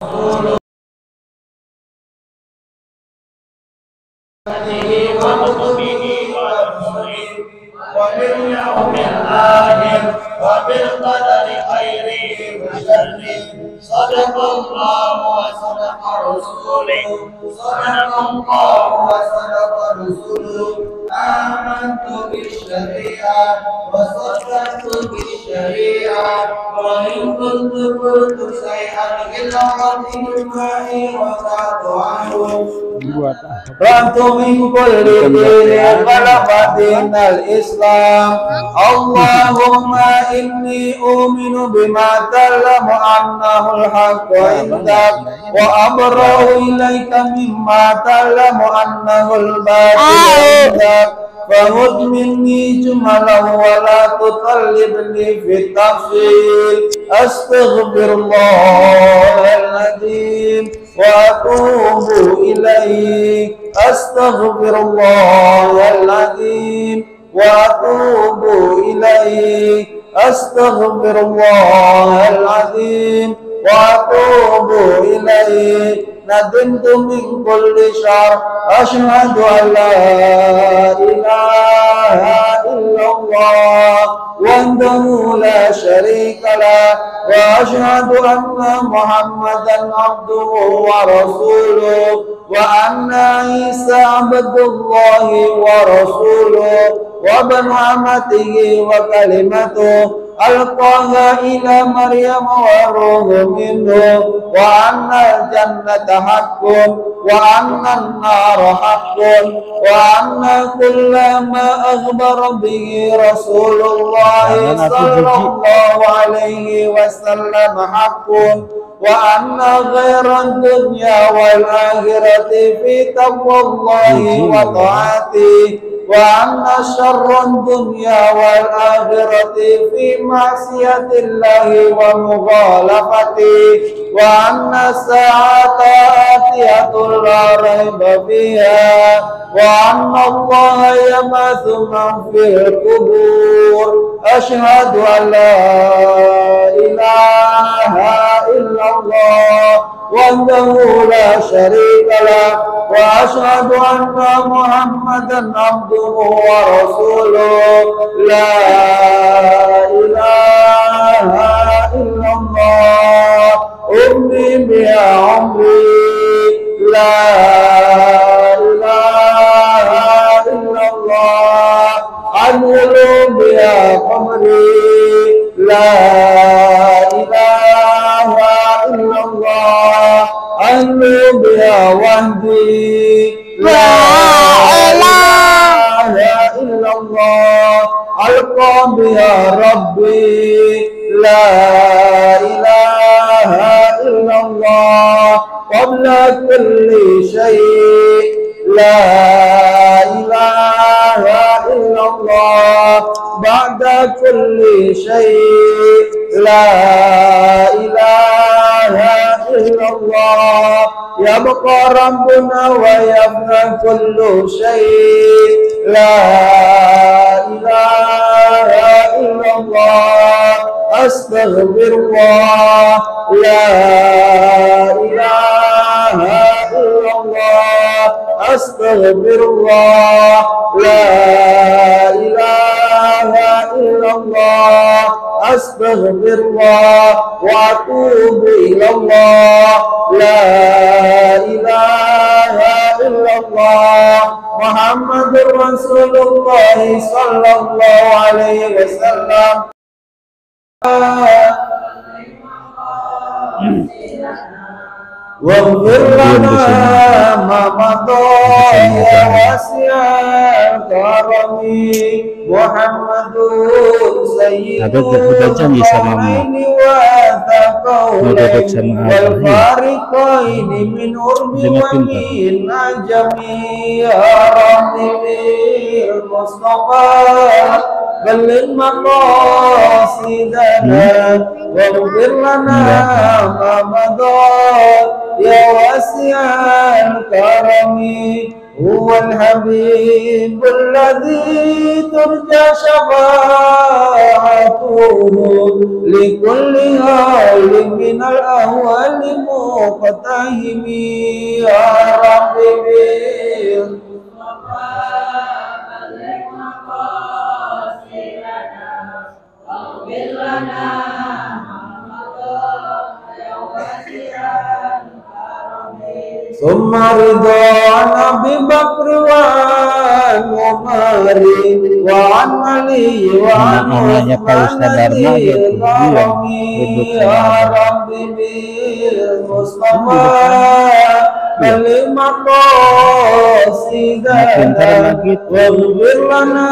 وباليوم الآخر وبالقدر خيره وشره. صدق الله وصدق رسوله. صدق الله وصدق رسوله. آمنت بالشريعة وصدقت بالشريعة. وإن كنت قلت شيئا إلا قديم معي وقعت عنه. رأت من كل دين غلب دين الإسلام. اللهم إني أؤمن بما تعلم أنه الحق عندك وأبرأ إليك مما تعلم أنه الباطل عندك. فخذ مني جملا ولا تطلبني في التفصيل. أستغفر الله العظيم وأتوب إليه. أستغفر الله العظيم وأتوب إليه. أستغفر الله العظيم وأتوب إليه. ندمت من كل شر. أشهد أن لا إله إلا الله وحده لا شريك له. وأشهد أن محمدا عبده ورسوله وأن عيسى عبد الله ورسوله وابن أمته وكلمته ألقاها إلى مريم وروح منه. وأن الجنة حق وأن النار حق وأن كل ما أخبر به رسول الله صلى الله عليه وسلم حق. وأن خير الدنيا والآخرة في تقوى الله وطاعته. وأن شر الدنيا والآخرة في معصية الله ومخالفته. وأن الساعة آتية لا ريب فيها. وأن الله يبعث من في القبور. أشهد أن لا إله إلا الله وحده لا شريك له. وأشهد أن محمدا عبده ورسوله. لا إله إلا الله أمني بها عمري. لا إله إلا الله أنول بها قمري. لا إله إلا الله أنول بها وحدي. لا إله إلا الله ألقى بها ربي. لا إله إلا الله قبل كل شيء. لا إله إلا الله بعد كل شيء. لا إله إلا الله يبقى ربنا ويبقى كل شيء. لا إله إلا الله أستغفر الله. لا إله إلا الله أستغفر الله. لا إله إلا الله أستغفر الله وأتوب إلى الله. لا إله إلا الله محمد رسول الله صلى الله عليه وسلم. واغفر لنا ما مضى يا واسع الكرم. محمد سيد القومين وثقلين والفارقين من عرب ومن عجم. يا رب المصطفى بلغ مقاصدنا واغفر لنا ما مضى يا واسع الكرم. هو الحبيب الذي ترجى شفاعته لكل هول من الأهوال مقتهم يا ربي ثم رضوان أبي بكر وعن عمر وعن علي وعن عثمان ذي الكرم يا ربي بالمصطفى بلغ مقاصدنا واغفر لنا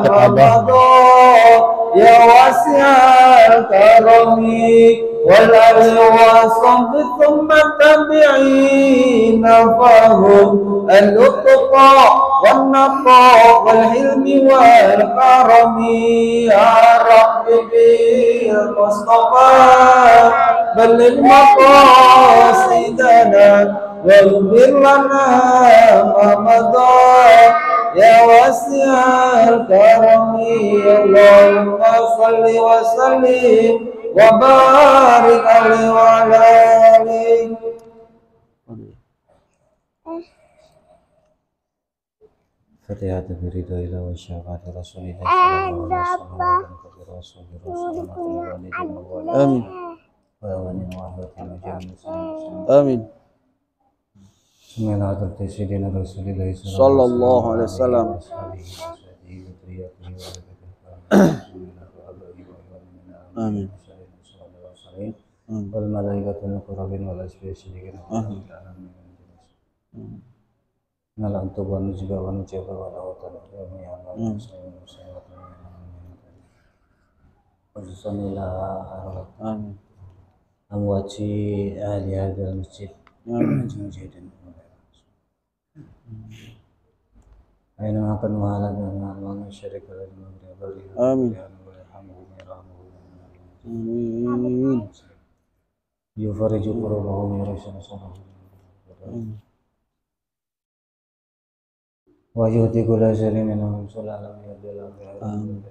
ما مضى يا واسع الكرم والآل والصحب ثم التابعين فهم اللطف والنقاء والحلم والكرم يا رب بالمصطفى بلغ مقاصدنا واغفر لنا ما مضى يا واسع الكرم اللهم صل وسلم وبارك عليه وعلى آله. Fatihah berida ila wa syafaat Rasulillah sallallahu alaihi wasallam. Amin. Amin. Bismillahirrahmanirrahim. Sallallahu alaihi wasallam. Amin. Wal malaikatul muqarrabin wal asfiyin. Amin. Nala untuk wanu juga wanu jaga wala watan ya Allah. Bismillah. Amin. Amwaji ahli hadzal masjid. Amin. Aina akan wahala dengan Allah syirik wal maghrib. Amin. Amin. Yufariju qurubahum yarashana. Wa yuti kula syai'in minhum sulalam yadillahu amin.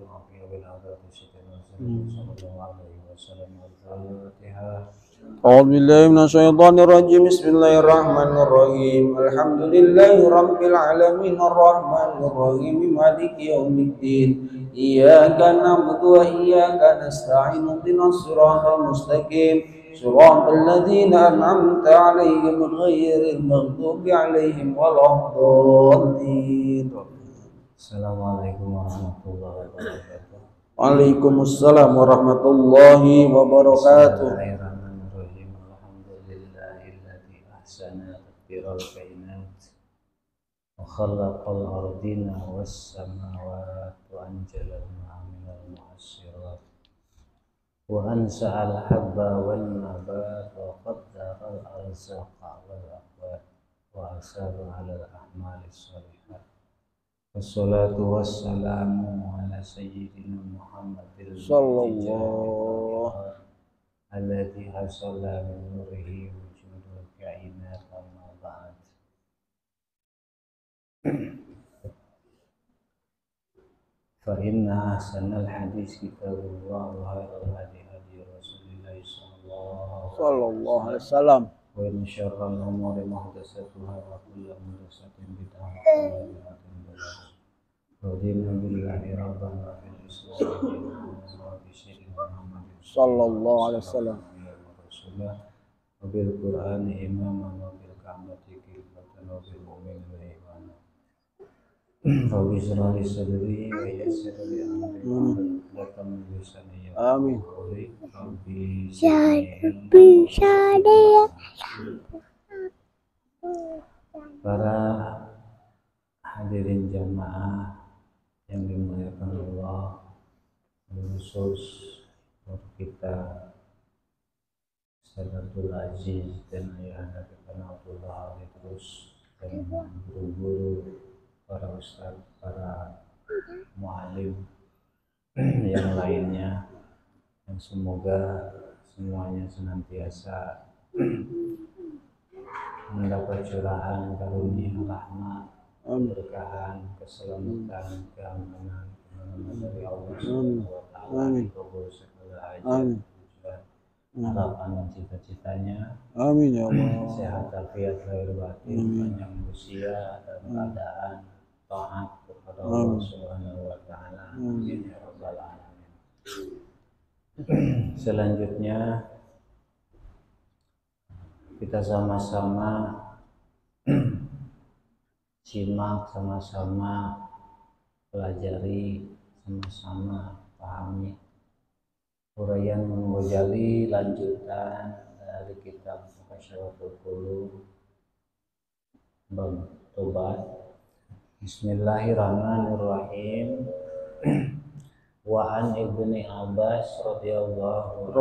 أعوذ بالله من الشيطان الرجيم بسم الله الرحمن الرحيم الحمد لله رب العالمين الرحمن الرحيم مالك يوم الدين إياك نعبد وإياك نستعين اهدنا الصراط المستقيم صراط الذين أنعمت عليهم غير المغضوب عليهم ولا الضالين. السلام عليكم ورحمة الله وبركاته. Waalaikumsalam warahmatullahi wabarakatuh. Bismillahirrahmanirrahim. Alhamdulillahilladzi ahsana tadbiral kainat wa khalaqal ardina was samawati wa anjalal ma'aminal mu'assirat wa ansa'al habba wal nabat wa qaddaral arzaqa wal aqwat wa asaba alal ahmalis salihat. Wassalatu wassalamu ala sayyidina Muhammadin sallallahu alaihi hasala min nurihi wujudul kainat amma ba'd. Fa inna ahsanal hadis kitabullah wa khairal hadi hadi Rasulillah sallallahu alaihi wasallam wa in syarrul umuri muhdatsatuha wa kullu muhdatsatin bid'ah. Radina billahi rabban wa bil islam wa bi sayyidina Muhammad sallallahu alaihi wasallam wa bil qur'ani imaman wa bil ka'bati qiblatan wa bil mu'minin wa imana. Rabbi shrah li sadri wa yassir li amri wa hlul lisani. Amin. Rabbi syahada. Para hadirin jamaah yang dimuliakan Allah, khusus untuk kita Sayyidul Aziz dan ayahanda kita Abdullah terus dan guru-guru, para ustadz, para muallim yang lainnya, yang semoga semuanya senantiasa mendapat curahan karunia rahmat, keberkahan, keselamatan, keamanan dari Allah Subhanahu wa taala, dikabul segala hajat, tujuan, harapan dan cita-citanya. Amin ya Allah. Sehat walafiat lahir batin, panjang usia dan keadaan taat kepada Allah Subhanahu wa taala. Amin ya rabbal alamin. Selanjutnya kita sama-sama simak, sama-sama pelajari, sama-sama pahami uraian Imam Ghazali lanjutan dari kitab Syaratul Qulub bab tobat. Bismillahirrahmanirrahim. Wa an Ibni Abbas radhiyallahu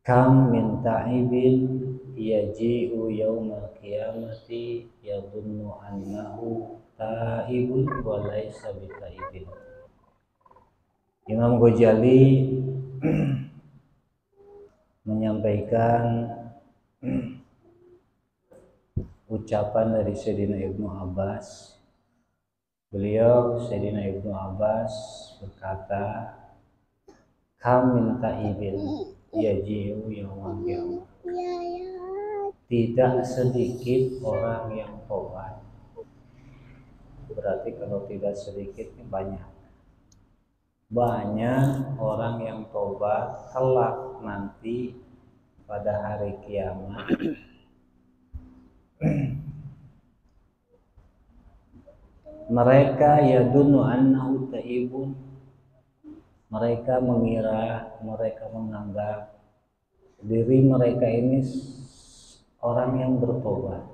kam min ta'ibin yaji'u yaumal qiyamati yadhunnu annahu ta'ibun wa laysa bita'ibin. Imam Ghazali menyampaikan ucapan dari Sayyidina Ibnu Abbas. Beliau Sayyidina Ibnu Abbas berkata, kam min ta'ibin yaji'u yaumal qiyamah. Tidak sedikit orang yang tobat. Berarti kalau tidak sedikit banyak. Banyak orang yang tobat kelak nanti pada hari kiamat. Mereka yadunnu annahu ta'ibun. Mereka mengira, mereka menganggap diri mereka ini orang yang bertobat,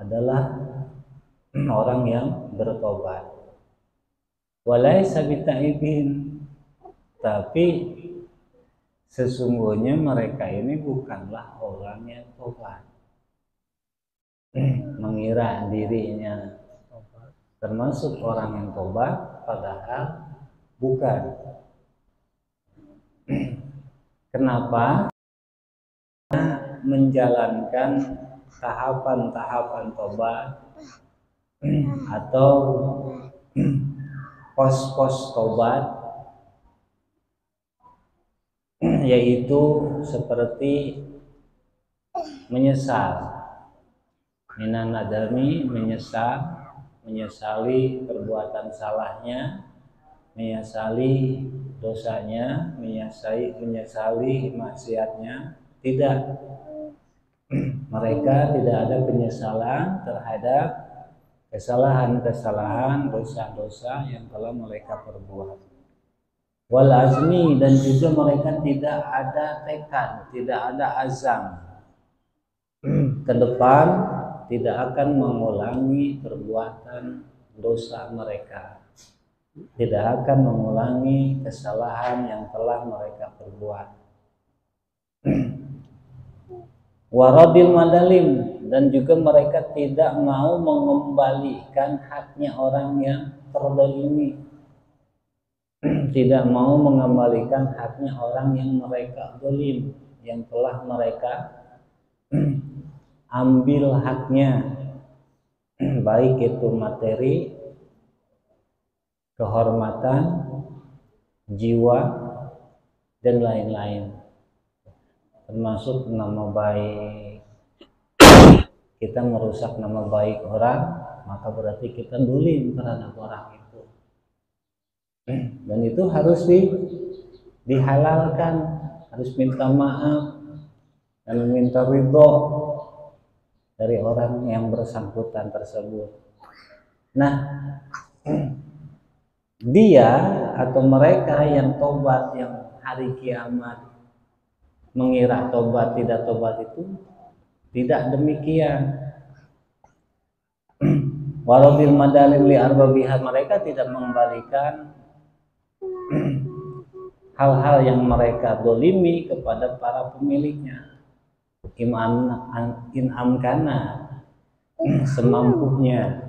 adalah orang yang bertobat. Walaysa bita'ibin, tapi sesungguhnya mereka ini bukanlah orang yang tobat. Mengira dirinya termasuk orang yang tobat, padahal bukan. Kenapa? Menjalankan tahapan-tahapan tobat atau pos-pos tobat, yaitu seperti menyesal, minan nadami, menyesali perbuatan salahnya, menyesali dosanya, menyesali maksiatnya. Tidak, mereka tidak ada penyesalan terhadap kesalahan-kesalahan, dosa-dosa yang telah mereka perbuat. Wal azmi, dan juga mereka tidak ada tekad, tidak ada azam ke depan tidak akan mengulangi perbuatan dosa mereka, tidak akan mengulangi kesalahan yang telah mereka perbuat. Waradil madalim, dan juga mereka tidak mau mengembalikan haknya orang yang terzalimi, tidak mau mengembalikan haknya orang yang mereka zalim, yang telah mereka ambil haknya, baik itu materi, kehormatan, jiwa, dan lain-lain, termasuk nama baik. Kita merusak nama baik orang, maka berarti kita zalim terhadap orang itu, dan itu harus dihalalkan, harus minta maaf dan minta ridho dari orang yang bersangkutan tersebut. Nah, dia atau mereka yang tobat, yang hari kiamat mengira tobat, tidak tobat, itu tidak demikian. Waradil madalim li arbabiha, mereka tidak mengembalikan hal-hal yang mereka dolimi kepada para pemiliknya. In amkana, semampunya.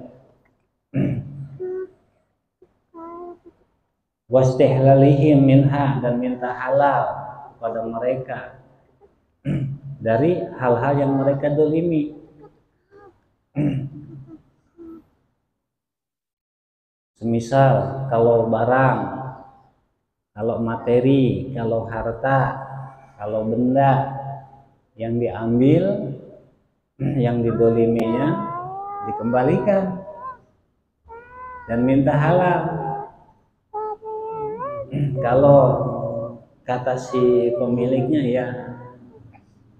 Wastihlalihim minha, dan minta halal pada mereka. dari hal-hal yang mereka dolimi. Semisal kalau barang, kalau materi, kalau harta, kalau benda yang diambil, yang didoliminya dikembalikan dan minta halal. Kalau kata si pemiliknya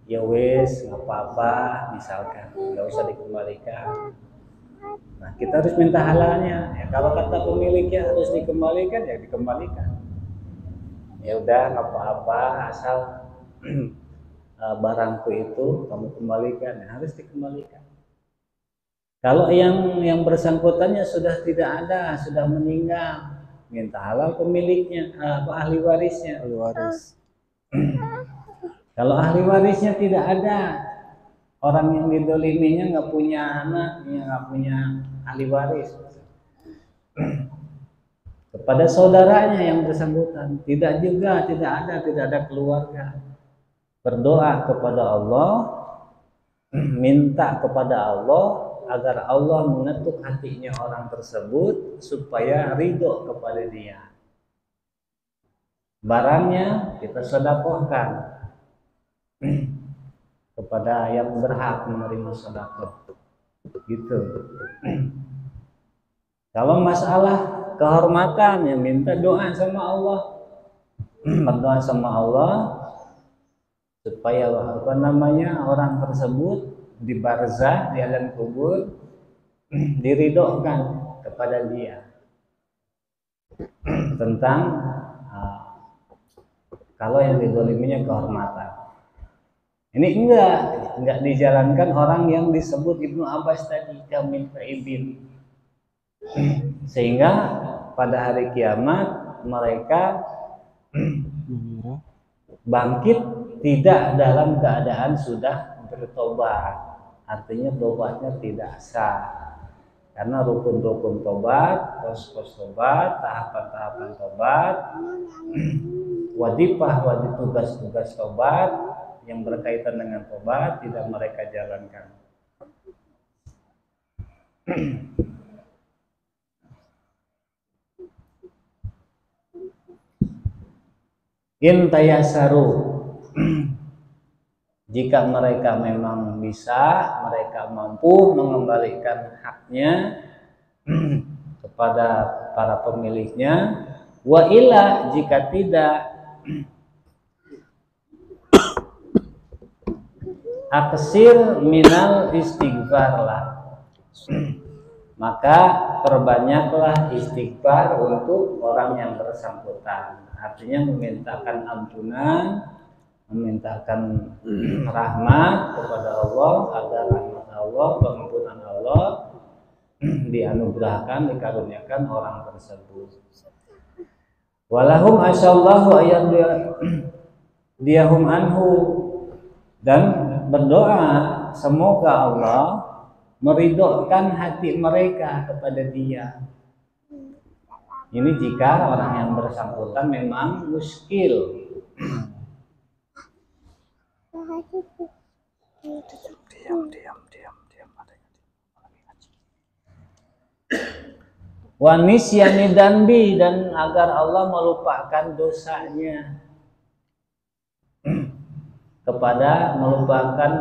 ya wes nggak apa-apa, misalkan nggak usah dikembalikan. Nah, kita harus minta halalnya. Ya, kalau kata pemiliknya harus dikembalikan, ya dikembalikan. Ya udah nggak apa-apa, asal barangku itu kamu kembalikan, ya, harus dikembalikan. Kalau yang bersangkutannya sudah tidak ada, sudah meninggal, minta halal pemiliknya, ahli warisnya. Ahli waris. Kalau ahli warisnya tidak ada, orang yang didoliminya nggak punya anak, nggak punya ahli waris, kepada saudaranya yang bersangkutan tidak ada keluarga, berdoa kepada Allah, minta kepada Allah agar Allah mengetuk hatinya orang tersebut supaya ridho kepada dia. Barangnya kita sedekahkan kepada yang berhak menerima sedekah, gitu. Kalau masalah kehormatan, ya minta doa sama Allah, berdoa sama Allah supaya orang tersebut di barzah, di alam kubur, diridhokan kepada dia tentang kalau yang didoliminya kehormatan. Ini enggak dijalankan orang yang disebut Ibnu Abbas tadi, Kamil Faibin, sehingga pada hari kiamat mereka bangkit tidak dalam keadaan sudah bertobat. Artinya tobatnya tidak sah, karena rukun-rukun tobat, pos-pos tobat, tahapan-tahapan tobat, wajib tugas-tugas tobat yang berkaitan dengan tobat tidak mereka jalankan. In tayasaru, jika mereka memang bisa, mereka mampu mengembalikan haknya kepada para pemiliknya. Wa illa, jika tidak, aksir minal istighfarlah, maka perbanyaklah istighfar untuk orang yang bersangkutan. Artinya memintakan ampunan, memintakan rahmat kepada Allah, agar rahmat Allah, pengampunan Allah dianugerahkan, dikaruniakan orang tersebut. Walahum asyallahu ayat diahum anhu, dan berdoa semoga Allah meridhokan hati mereka kepada dia. Ini jika orang yang bersangkutan memang muskil. Wa nisyani danbi, dan agar Allah melupakan dosanya, kepada melupakan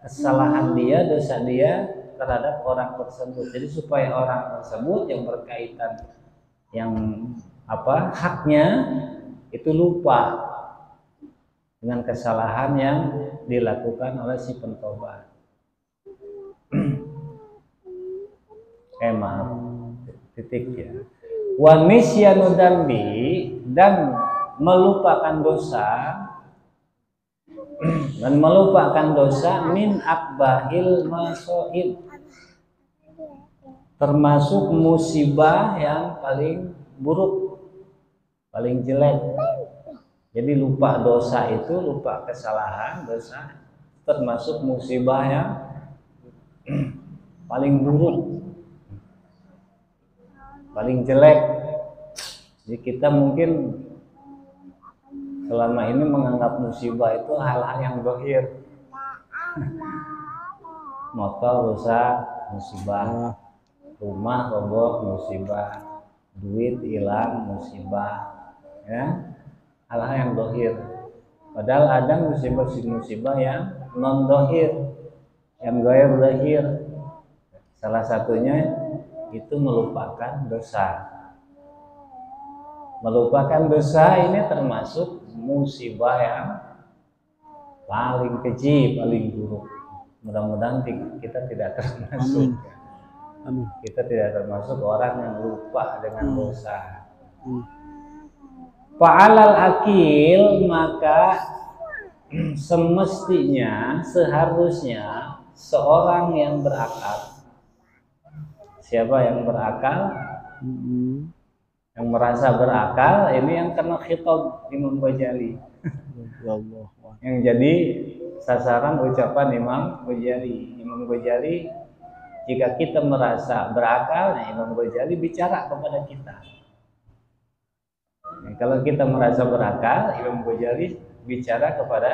kesalahan dia, dosa dia terhadap orang tersebut. Jadi supaya orang tersebut yang berkaitan yang haknya itu lupa dengan kesalahan yang dilakukan oleh si pentobat. Maaf, titik ya. Wa nisyanu dambi, dan melupakan dosa, dan melupakan dosa min akbahil masoib, termasuk musibah yang paling buruk, paling jelek. Jadi lupa dosa itu, lupa kesalahan, dosa termasuk musibah yang paling buruk, paling jelek. Jadi kita mungkin selama ini menganggap musibah itu hal-hal yang zahir. Motor rusak, musibah. Rumah roboh, musibah. Duit hilang, musibah. Ya, hal-hal yang zahir. Padahal ada musibah yang non zahir, yang gair zahir. Salah satunya itu melupakan dosa. Melupakan dosa ini termasuk musibah yang paling keji, paling buruk. Mudah-mudahan kita tidak termasuk. Amin. Kita tidak termasuk orang yang lupa dengan dosa. Fa'alal akil, maka semestinya, seharusnya seorang yang berakal. Siapa yang berakal? Yang merasa berakal, ini yang kena khitab Imam Ghazali. Yang jadi sasaran ucapan Imam Ghazali. Imam Ghazali, jika kita merasa berakal, nah Imam Ghazali bicara kepada kita. Nah, kalau kita merasa berakal, Imam Ghazali bicara kepada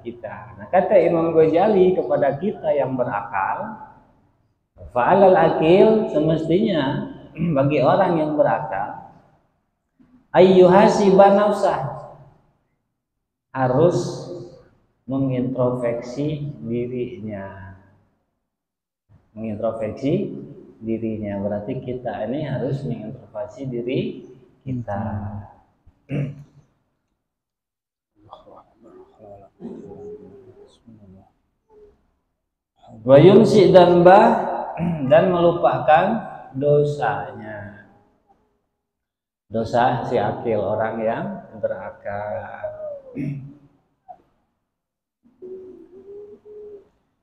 kita. Nah, kata Imam Ghazali kepada kita yang berakal, fa'alal akil, semestinya bagi orang yang berakal, ayyuhasiba nafsah, harus mengintrospeksi dirinya. Mengintrospeksi dirinya berarti kita ini harus mengintrospeksi diri kita. Wa yumsi dan melupakan dosanya. Dosa si akil, orang yang berakal.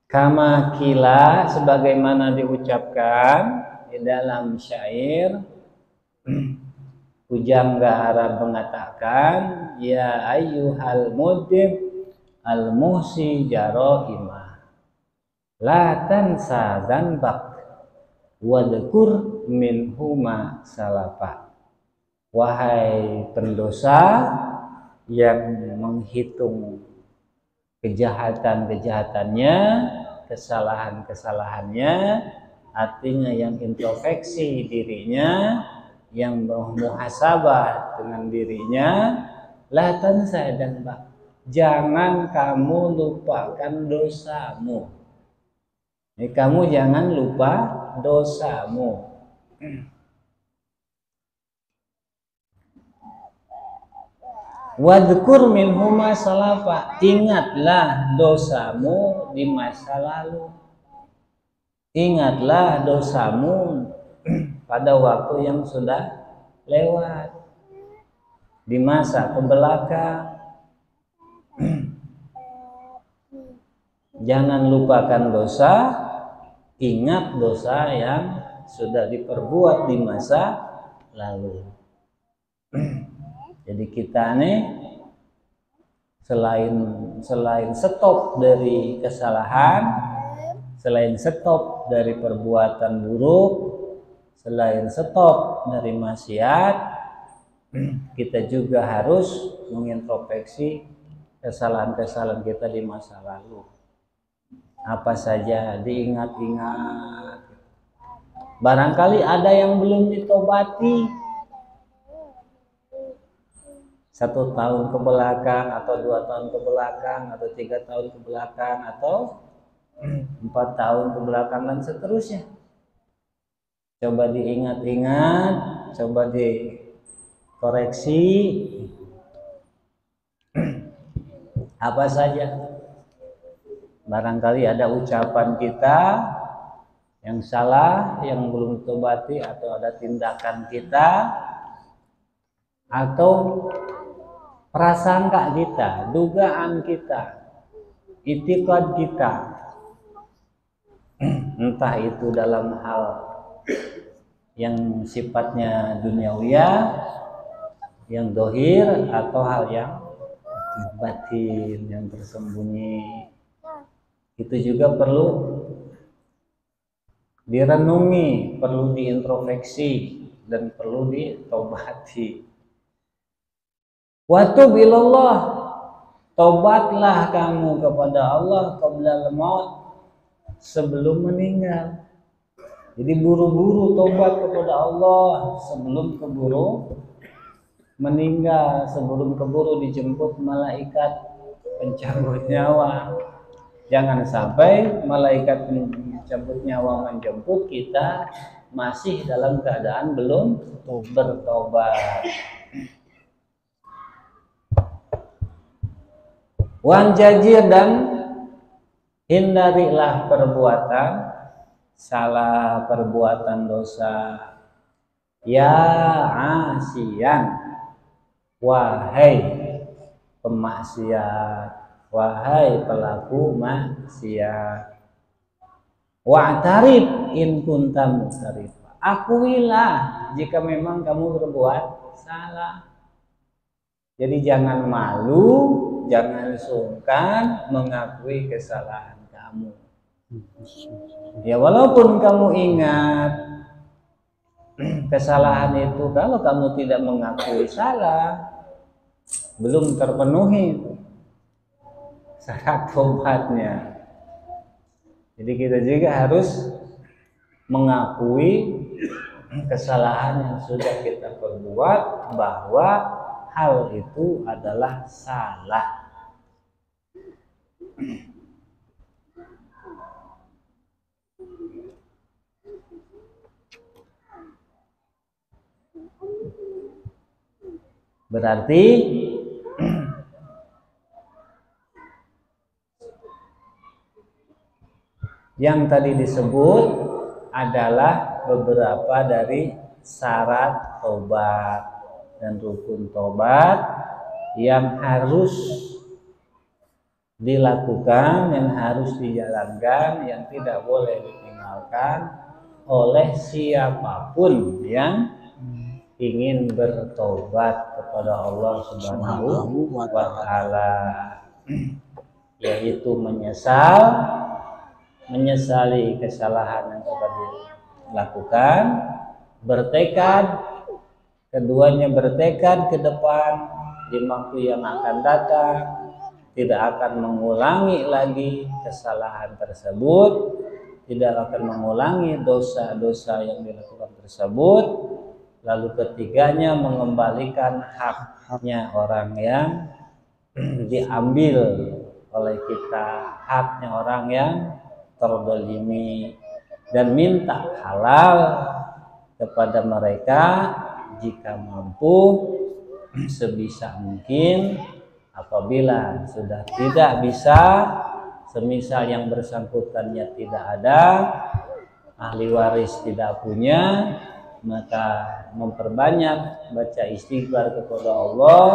Kama kila, sebagaimana diucapkan di dalam syair, Pujangga Arab mengatakan, ya ayyuhal mudib al muhsi jarohimah, la tansa zanbak wadkur minhuma salafa. Wahai pendosa yang menghitung kejahatan-kejahatannya, kesalahan-kesalahannya, artinya yang introspeksi dirinya, yang muhasabah dengan dirinya, la tansa dan jangan kamu lupakan dosamu. Jadi kamu jangan lupa dosamu. Wadkur minhuma salafa, ingatlah dosamu di masa lalu. Ingatlah dosamu pada waktu yang sudah lewat, di masa kebelakang. Jangan lupakan dosa, ingat dosa yang sudah diperbuat di masa lalu. Jadi kita nih selain stop dari kesalahan, selain stop dari perbuatan buruk, selain stop dari maksiat, kita juga harus mengintrospeksi kesalahan-kesalahan kita di masa lalu. Apa saja diingat-ingat. Barangkali ada yang belum ditobati. 1 tahun ke belakang, atau 2 tahun ke belakang, atau 3 tahun ke belakang, atau 4 tahun ke belakang, dan seterusnya. Coba diingat-ingat, coba dikoreksi. Apa saja. Barangkali ada ucapan kita yang salah, yang belum ditobati, atau ada tindakan kita, atau prasangka kita, dugaan kita, itikad kita, entah itu dalam hal yang sifatnya duniawiyah, yang dohir, atau hal yang batin, yang tersembunyi. Itu juga perlu direnungi, perlu diintrospeksi, dan perlu ditobati. Wa tub ilallah, Tobatlah kamu kepada Allah qabla al-maut, sebelum meninggal. Jadi buru-buru tobat kepada Allah sebelum keburu meninggal, sebelum keburu dijemput malaikat pencabut nyawa. Jangan sampai malaikat pencabut nyawa menjemput kita masih dalam keadaan belum bertobat. Wan jajir, dan hindarilah perbuatan salah, perbuatan dosa. Ya asian, wahai pemaksiat, wahai pelaku maksiat. Wa'tarif in kuntam mu'tarif, akuilah jika memang kamu berbuat salah. Jadi jangan malu, jangan sungkan mengakui kesalahan kamu. Ya walaupun kamu ingat kesalahan itu, kalau kamu tidak mengakui salah, belum terpenuhi syarat tobatnya. Jadi kita juga harus mengakui kesalahan yang sudah kita perbuat, bahwa hal itu adalah salah. Berarti yang tadi disebut adalah beberapa dari syarat tobat dan rukun tobat yang harus dilakukan, yang harus dijalankan, yang tidak boleh ditinggalkan oleh siapapun yang ingin bertobat kepada Allah Subhanahu wa Ta'ala, yaitu menyesali kesalahan yang telah dilakukan, bertekad, keduanya bertekad ke depan di waktu yang akan datang tidak akan mengulangi lagi kesalahan tersebut, tidak akan mengulangi dosa-dosa yang dilakukan tersebut. Lalu ketiganya mengembalikan haknya orang yang diambil oleh kita, haknya orang yang terdolimi, dan minta halal kepada mereka jika mampu sebisa mungkin. Apabila sudah tidak bisa, semisal yang bersangkutannya tidak ada, ahli waris tidak punya, maka memperbanyak baca istighfar kepada Allah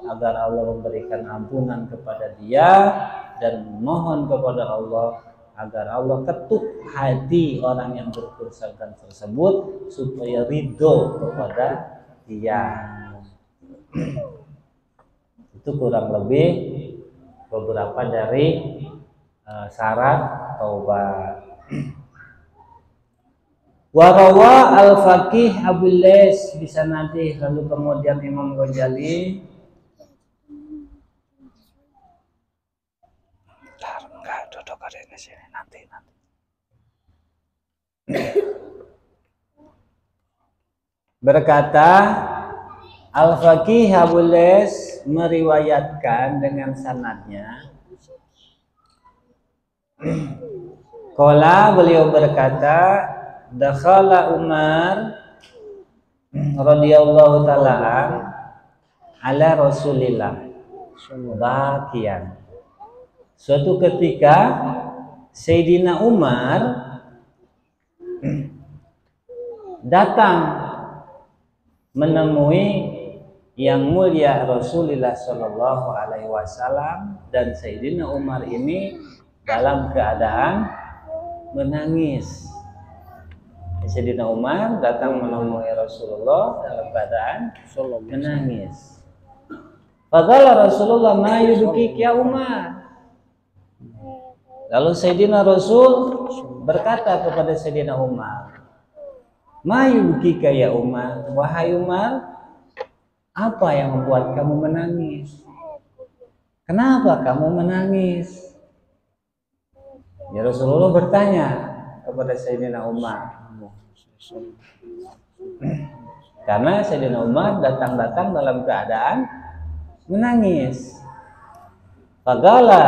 agar Allah memberikan ampunan kepada dia, dan mohon kepada Allah agar Allah ketuk hati orang yang berkerusakan tersebut supaya ridho kepada dia. Itu kurang lebih beberapa dari syarat taubat. Warawa al-faqih Abul Lays bisa nanti, lalu kemudian Imam Ghazali. Enggak, duduk ada di sini nanti. Berkata Al-Faqih Abul Lays meriwayatkan dengan sanadnya. Qala, beliau berkata, dakhala Umar radhiyallahu ta'ala ala Rasulillah bakian. Suatu ketika Sayyidina Umar datang menemui yang mulia Rasulullah Shallallahu Alaihi Wasallam, dan Sayyidina Umar ini dalam keadaan menangis. Sayyidina Umar datang menemui Rasulullah dalam keadaan menangis. Faqala Rasulullah, ma yubkik ya Umar. Lalu Sayyidina Rasul berkata kepada Sayyidina Umar, ma yubkika ya Umar, wahai Umar, apa yang membuat kamu menangis? kenapa kamu menangis? Ya Rasulullah bertanya kepada Sayyidina Umar. Karena Sayyidina Umar datang dalam keadaan menangis. Faqala,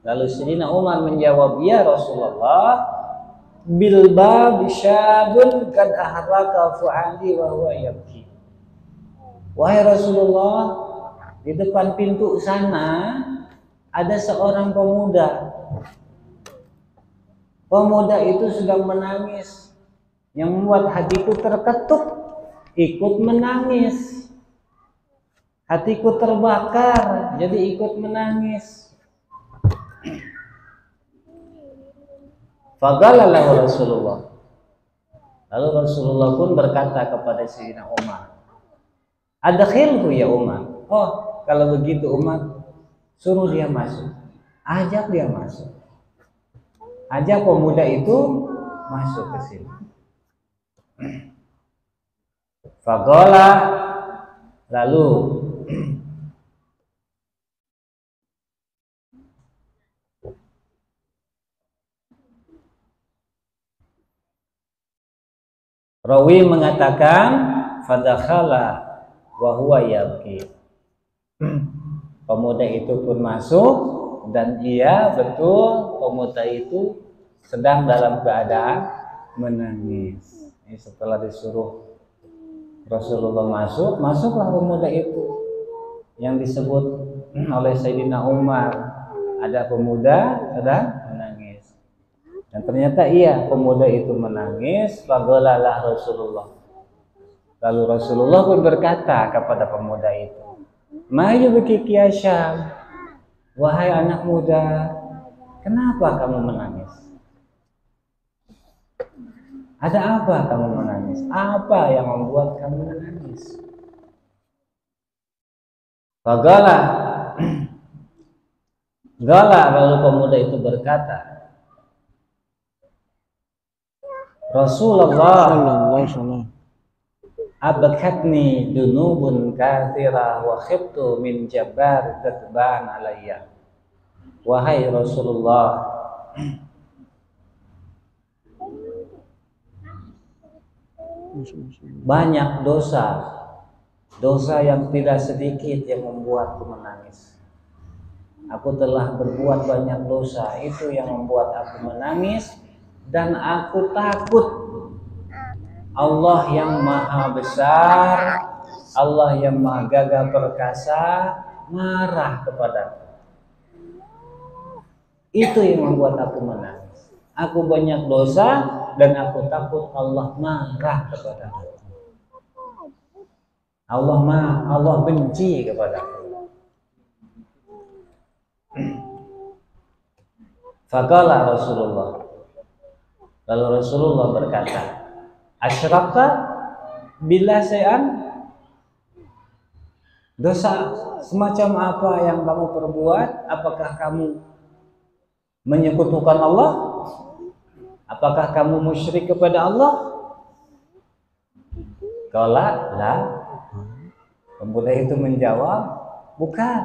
lalu Sayyidina Umar menjawab, ya Rasulullah, bil bab syabun kad ahraka fuadi wa huwa yabki. Wahai Rasulullah, di depan pintu sana ada seorang pemuda. Pemuda itu sedang menangis, yang membuat hatiku terketuk, ikut menangis. Hatiku terbakar, jadi ikut menangis. Faqala lahu Rasulullah. Lalu Rasulullah pun berkata kepada Sayyidina Umar, adkhilhu ya Umar. Oh, kalau begitu Umar, suruh dia masuk. Ajak dia masuk. Ajak pemuda itu masuk ke sini. Faqala, lalu rawi mengatakan fadakhala wa huwa yabki. Pemuda itu pun masuk dan dia betul pemuda itu sedang dalam keadaan menangis. Ini setelah disuruh Rasulullah masuk, masuklah pemuda itu yang disebut oleh Sayyidina Umar. Ada pemuda sedang menangis. Dan ternyata iya, pemuda itu menangis. Faqalalah Rasulullah. Lalu Rasulullah pun berkata kepada pemuda itu, ma yubkiki ya Syam? Wahai anak muda, kenapa kamu menangis? Ada apa kamu menangis? Apa yang membuat kamu menangis? Faqala, lalu pemuda itu berkata, Rasulullah abakatni dunubun kathira wa khiftu min jabbar tatban alayya. Wahai Rasulullah, banyak dosa yang tidak sedikit yang membuatku menangis. Aku telah berbuat banyak dosa, itu yang membuat aku menangis. Dan aku takut Allah yang maha besar, Allah yang maha gagah perkasa marah kepadaku. Itu yang membuat aku menangis. Aku banyak dosa dan aku takut Allah marah kepadaku. Allah benci kepadaku. Faqala Rasulullah. Lalu Rasulullah berkata, asyrakta bila syai'an? Dosa semacam apa yang kamu perbuat? Apakah kamu menyekutukan Allah? Apakah kamu musyrik kepada Allah? Qala la. Pemuda itu menjawab, bukan.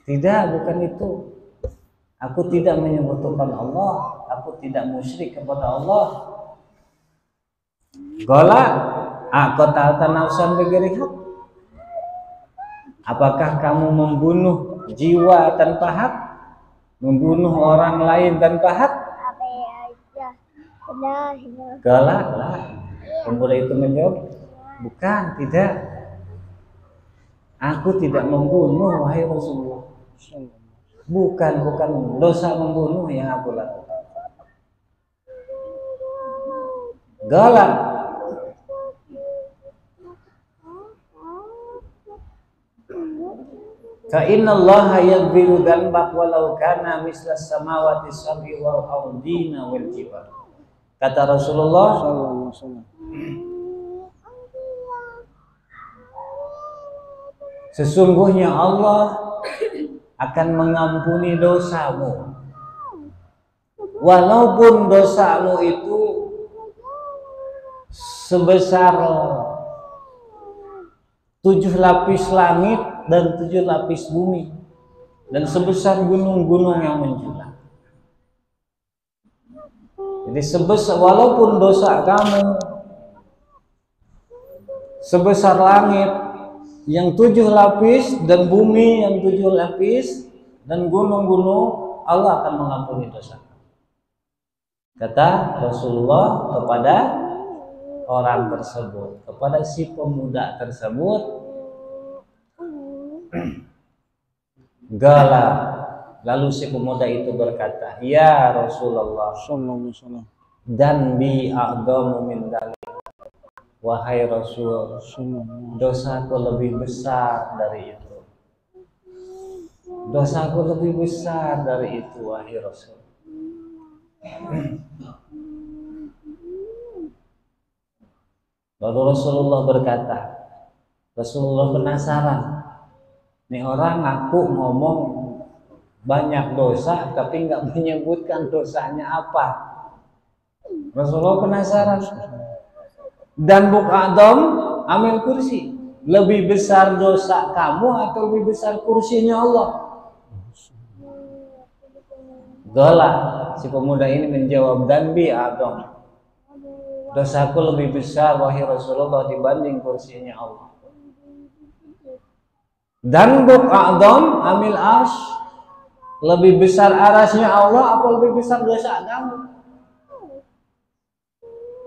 Tidak, bukan itu. Aku tidak menyekutukan Allah, aku tidak musyrik kepada Allah. Qala aqtalta nafsan bighairi haq? Apakah kamu membunuh jiwa tanpa hak? Membunuh orang lain tanpa hak? Qala la. Pemuda itu menjawab, bukan, tidak. Aku tidak membunuh, wahai Rasulullah. Bukan dosa membunuh yang aku lakukan. Galak. Fa inna Allah yaghfiru dzanbak walau kana misla samawati sab'i wal ardina wal jibal. Kata Rasulullah sallallahu alaihi wasallam, sesungguhnya Allah akan mengampuni dosamu walaupun dosamu itu sebesar 7 lapis langit dan 7 lapis bumi dan sebesar gunung-gunung yang menjulang. Jadi sebesar, walaupun dosa kamu sebesar langit yang 7 lapis dan bumi yang 7 lapis dan gunung-gunung, Allah akan mengampuni dosa. Kata Rasulullah kepada orang tersebut, kepada si pemuda tersebut, gala. Lalu si pemuda itu berkata, ya Rasulullah, dan bi a'dhamu min dalik. Wahai Rasul, dosaku lebih besar dari itu. Dosaku lebih besar dari itu, wahai Rasul. Lalu Rasulullah berkata, Rasulullah penasaran, nih orang ngaku ngomong banyak dosa tapi nggak menyebutkan dosanya apa. Rasulullah penasaran. Dan buk'adam amil kursi, lebih besar dosa kamu atau lebih besar kursinya Allah? Gala, si pemuda ini menjawab, dan bi adam, dosaku lebih besar wahai Rasulullah dibanding kursinya Allah. Dan buk'adam amil arsh, lebih besar arasnya Allah apa lebih besar dosa kamu?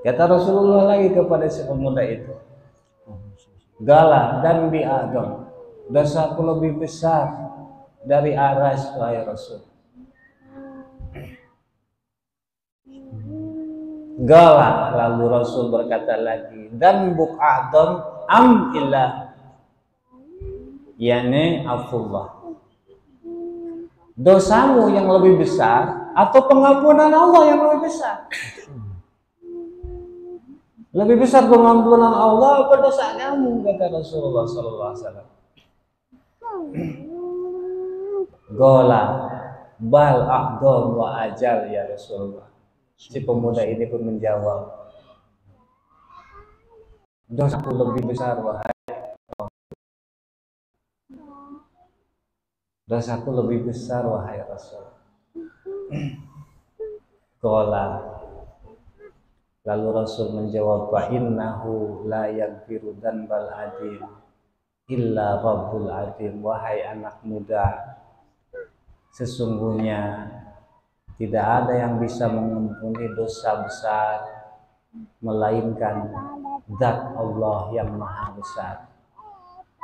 Kata Rasulullah lagi kepada si pemuda itu, gala dan bi adam, dosaku lebih besar dari aras wahai Rasul. Gala, lalu Rasul berkata lagi, dan buk'adam am ilah, yani afullah, dosamu yang lebih besar atau pengampunan Allah yang lebih besar? Lebih besar pengampunan Allah apa dosa kamu? Kata Rasulullah SAW. Gola bal a'dham wa ajal ya Rasulullah. Si pemuda ini pun menjawab, dosaku lebih besar wahai, dosaku lebih besar wahai Rasul. Gola, lalu Rasul menjawab, fa innahu la yaghfiru dzanbal adim illa rabbul adim. Wahai anak muda, sesungguhnya tidak ada yang bisa mengampuni dosa besar melainkan Zat Allah yang maha besar.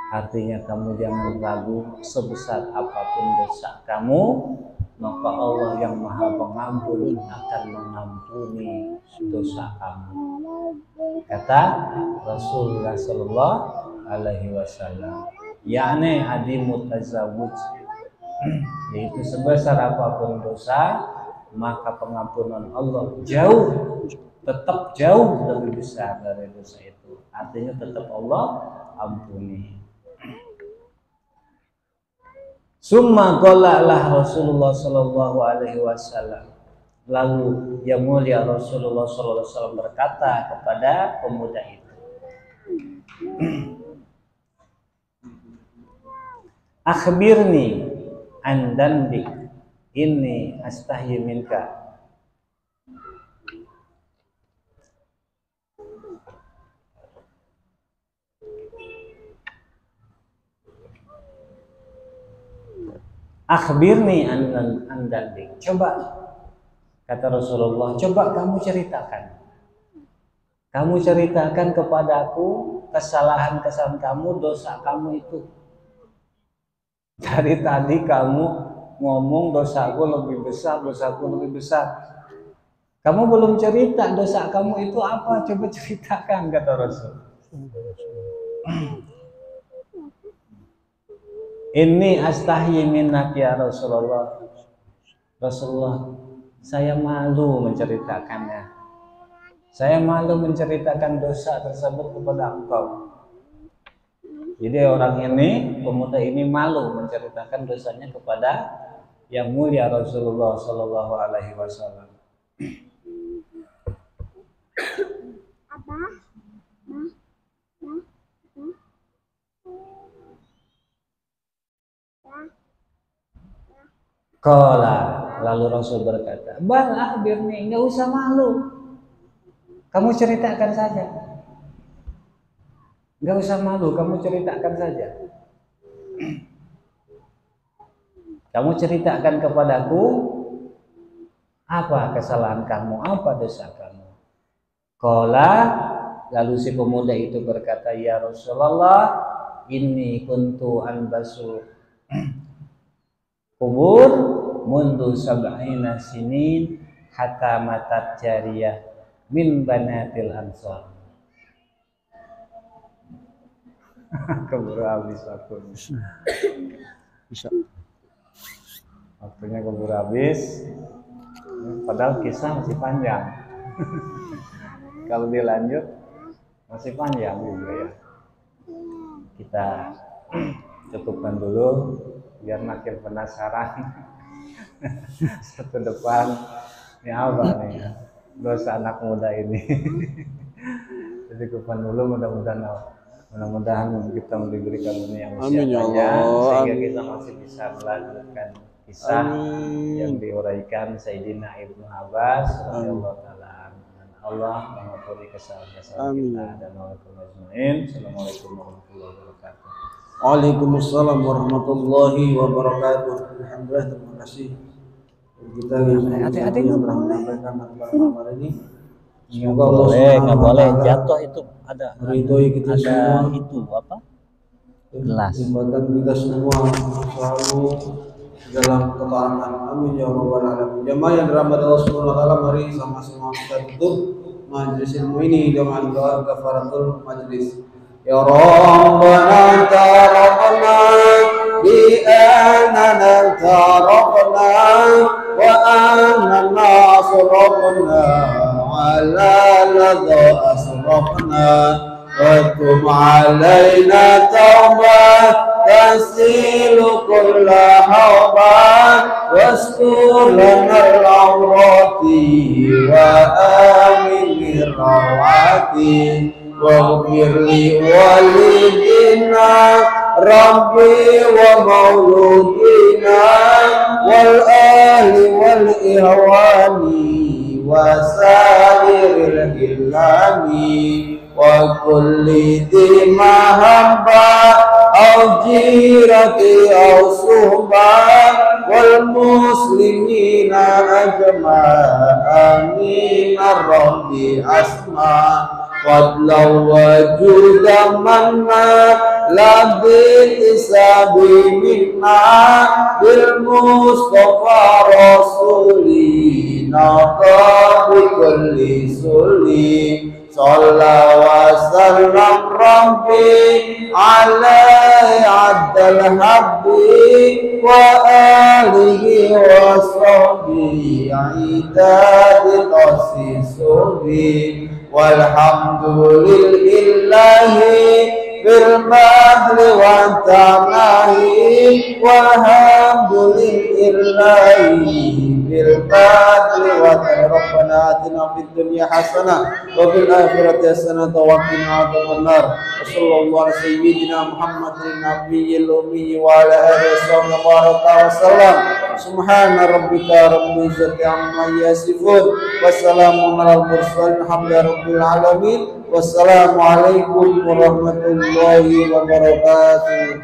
Artinya kamu jangan ragu, sebesar apapun dosa kamu, maka Allah yang maha pengampun akan mengampuni dosa kamu. Kata Rasulullah Sallallahu Alaihi Wasallam, yakni adimut tazawuj, yaitu sebesar apapun dosa, maka pengampunan Allah tetap jauh lebih besar dari dosa itu. Artinya tetap Allah ampuni. Summa qala Rasulullah sallallahu alaihi wasallam. Lalu yang mulia Rasulullah sallallahu alaihi wasallam berkata kepada pemuda itu, akhbirni an danbi inni astahyi minka. Akhbirni an danbi. Coba, kata Rasulullah, coba kamu ceritakan. Kamu ceritakan kepadaku kesalahan-kesalahan kamu, dosa kamu itu. Dari tadi kamu ngomong dosaku lebih besar, dosaku lebih besar. Kamu belum cerita dosa kamu itu apa? Coba ceritakan, kata Rasul. Ini astahyi minnak ya Rasulullah. Rasulullah, saya malu menceritakannya. Saya malu menceritakan dosa tersebut kepada engkau. Jadi orang ini, pemuda ini malu menceritakan dosanya kepada yang mulia Rasulullah Sallallahu Alaihi Wasallam. Qala, lalu Rasul berkata, bal akhbirni, enggak usah malu. Kamu ceritakan saja. Enggak usah malu, kamu ceritakan saja. Kamu ceritakan kepadaku apa kesalahan kamu, apa dosa kamu. Qala, lalu si pemuda itu berkata, ya Rasulullah, inni kuntu anbasu kubur mundu sab'ina sinin hatta matat jariyah min banatil ansar. Keburu habis waktunya. Bisa. Waktunya keburu habis. Padahal kisah masih panjang. Kalau dilanjut masih panjang juga ya. Kita cukupkan dulu biar makin penasaran. Satu depan ini apa nih dosa anak muda ini. Cukupkan dulu, mudah-mudahan kita diberikan yang usia panjang sehingga kita masih bisa melanjutkan kisah yang diuraikan Sayyidina Ibnu Abbas radhiyallahu taala. Allah mengampuni kesalahan-kesalahan kita dan waalaikumsalam. Assalamualaikum warahmatullahi wabarakatuh. Waalaikumsalam warahmatullahi wabarakatuh. Alhamdulillah, terima kasih kita yang menyampaikan malam ini. Semoga Allah nggak boleh jatuh itu ada meridhoi kita semua. Itu apa? Gelas. Bahkan kita semua selalu dalam ketaatan. Amin ya rabbal alamin. Jamaah yang dirahmati Allah Subhanahu wa taala, mari sama-sama kita tutup majelis ilmu ini dengan doa kafaratul majelis. Ya Rabbana tarafna bi annana tarafna wa annana asrafna ala ladha asrafna wa tum alaina tawbah tasilu kulla hawban waskur lana al-awrati wa amin rawati waghfir li walidina rabbi wa mauludina wal ahli wal ihwani wa sairil ilami wa kulli dhi mahabba aw jirati aw suhba wal muslimina ajma'in rabbi asma fadlan wa judan manna la bihisabi minna bil mustafa rasuli nata bi kulli suli sallallahu wa sallam rabbi alaihi abdal habbi wa alihi wa sahbihi idadi qasisubi walhamdulillahi bil madri wa tanahi walhamdulillahi bil madri wa rabbana atina fid dunya hasanah wa fil akhirati hasanah wa qina adzabannar. Sallallahu ala sayyidina Muhammadin nabiyil ummi wa ala alihi wa sallam. Subhana rabbika rabbil izzati amma yasifun wa salamun alal mursalin alhamdulillahi rabbil alamin. Wassalamualaikum warahmatullahi wabarakatuh.